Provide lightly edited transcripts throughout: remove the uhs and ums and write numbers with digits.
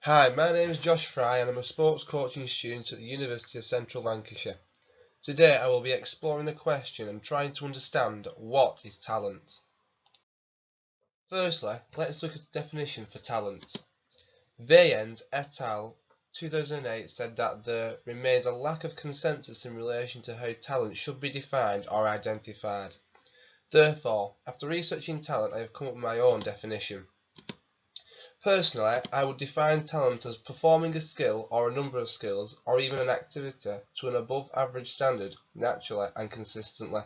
Hi, my name is Josh Fry and I'm a sports coaching student at the University of Central Lancashire. Today I will be exploring the question and trying to understand what is talent. Firstly, let's look at the definition for talent. Weyand et al. 2008 said that there remains a lack of consensus in relation to how talent should be defined or identified. Therefore, after researching talent, I have come up with my own definition. Personally, I would define talent as performing a skill or a number of skills or even an activity to an above average standard naturally and consistently.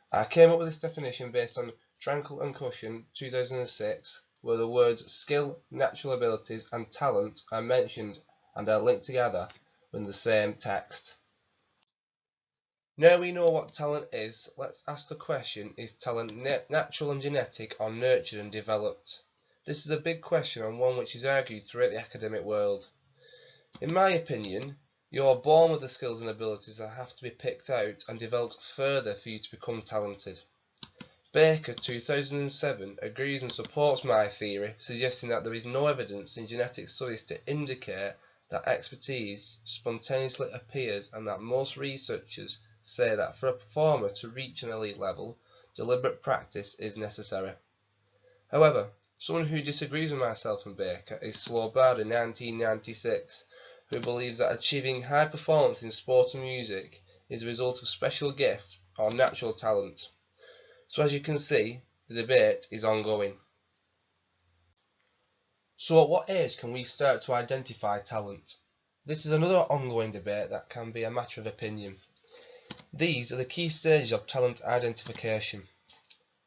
I came up with this definition based on Trankel and Cushion 2006, where the words skill, natural abilities and talent are mentioned and are linked together in the same text. Now we know what talent is, let's ask the question, is talent natural and genetic or nurtured and developed? This is a big question and one which is argued throughout the academic world. In my opinion, you're born with the skills and abilities that have to be picked out and developed further for you to become talented. Baker 2007 agrees and supports my theory, suggesting that there is no evidence in genetic studies to indicate that expertise spontaneously appears and that most researchers say that for a performer to reach an elite level, deliberate practice is necessary. However, someone who disagrees with myself and Baker is Slobard in 1996, who believes that achieving high performance in sport and music is a result of special gift or natural talent. So as you can see, the debate is ongoing. So at what age can we start to identify talent? This is another ongoing debate that can be a matter of opinion. These are the key stages of talent identification.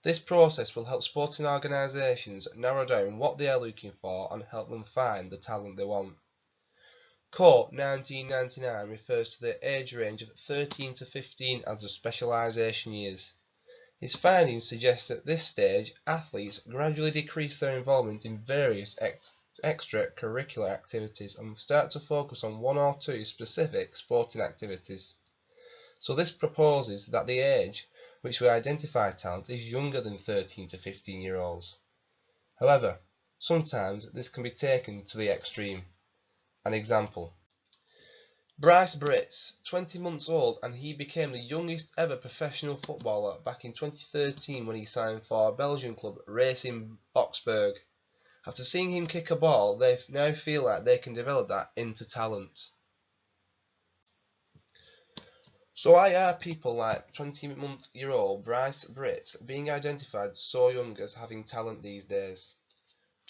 This process will help sporting organisations narrow down what they are looking for and help them find the talent they want. Court 1999 refers to the age range of 13 to 15 as the specialisation years. His findings suggest that at this stage athletes gradually decrease their involvement in various extracurricular activities and start to focus on one or two specific sporting activities. So this proposes that the age which we identify talent is younger than 13 to 15-year-olds. However, sometimes this can be taken to the extreme. An example: Bryce Britts, 20 months old, and he became the youngest ever professional footballer back in 2013 when he signed for Belgian club Racing Boksburg. After seeing him kick a ball, they now feel like they can develop that into talent. So why are people like 20-month-old Bryce Britts being identified so young as having talent these days?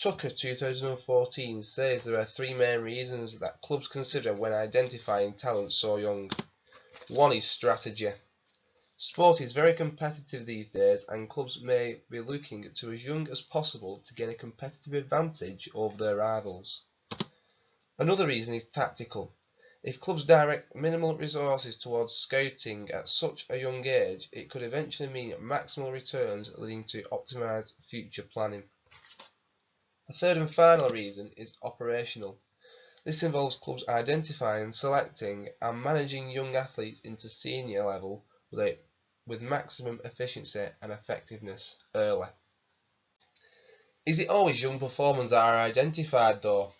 Tucker 2014 says there are three main reasons that clubs consider when identifying talent so young. One is strategy. Sport is very competitive these days and clubs may be looking to as young as possible to gain a competitive advantage over their rivals. Another reason is tactical. If clubs direct minimal resources towards scouting at such a young age, it could eventually mean maximal returns leading to optimised future planning. A third and final reason is operational. This involves clubs identifying, selecting and managing young athletes into senior level with maximum efficiency and effectiveness early. Is it always young performers that are identified though?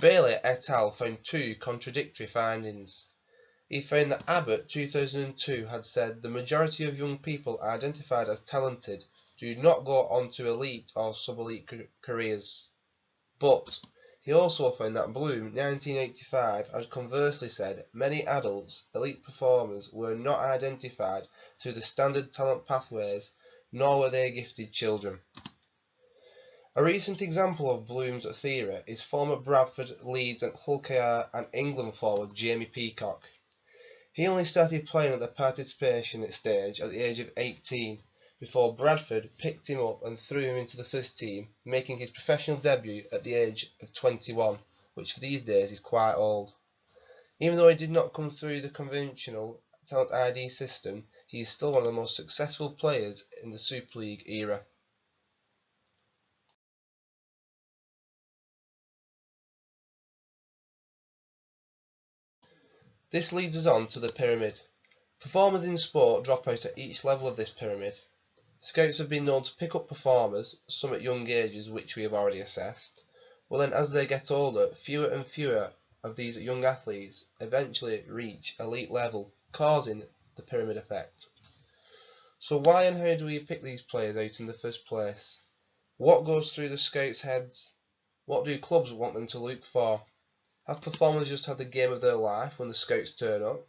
Bailey et al. Found two contradictory findings. He found that Abbott 2002 had said the majority of young people identified as talented do not go on to elite or sub-elite careers. But he also found that Bloom 1985 had conversely said many adults, elite performers, were not identified through the standard talent pathways, nor were they gifted children. A recent example of Bloom's theory is former Bradford, Leeds and Hull KR and England forward Jamie Peacock. He only started playing at the participation stage at the age of 18, before Bradford picked him up and threw him into the first team, making his professional debut at the age of 21, which for these days is quite old. Even though he did not come through the conventional talent ID system, he is still one of the most successful players in the Super League era. This leads us on to the pyramid. Performers in sport drop out at each level of this pyramid. Scouts have been known to pick up performers, some at young ages which we have already assessed, Well then, as they get older, fewer and fewer of these young athletes eventually reach elite level, causing the pyramid effect. So why and how do we pick these players out in the first place? What goes through the scouts' heads? What do clubs want them to look for? Have performers just had the game of their life when the scouts turn up?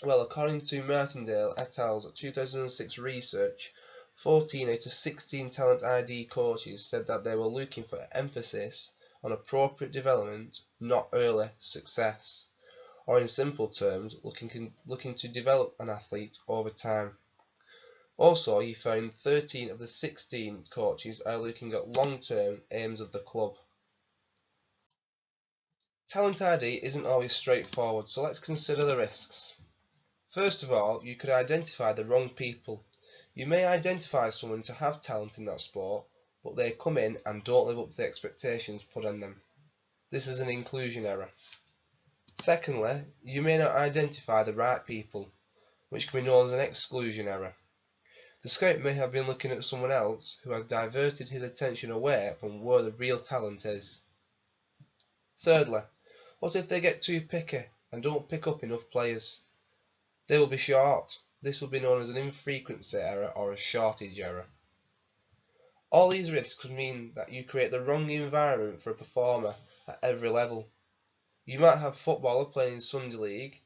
Well, according to Martindale et al.'s 2006 research, 14 out of 16 talent ID coaches said that they were looking for emphasis on appropriate development, not early success, or in simple terms, looking to develop an athlete over time. Also, he found 13 of the 16 coaches are looking at long-term aims of the club. Talent ID isn't always straightforward, so let's consider the risks. First of all, you could identify the wrong people. You may identify someone to have talent in that sport, but they come in and don't live up to the expectations put on them. This is an inclusion error. Secondly, you may not identify the right people, which can be known as an exclusion error. The scout may have been looking at someone else who has diverted his attention away from where the real talent is. Thirdly, what if they get too picky and don't pick up enough players? They will be short. This will be known as an infrequency error or a shortage error. All these risks could mean that you create the wrong environment for a performer at every level. You might have a footballer playing in Sunday League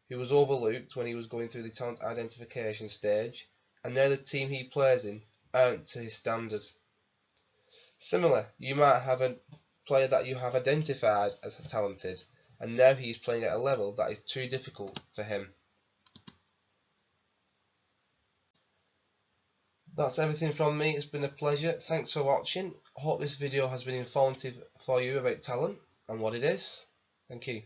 who was overlooked when he was going through the talent identification stage, and now the team he plays in aren't to his standard. Similarly, you might have a player that you have identified as talented, and now he is playing at a level that is too difficult for him. That's everything from me. It's been a pleasure. Thanks for watching. I hope this video has been informative for you about talent and what it is. Thank you.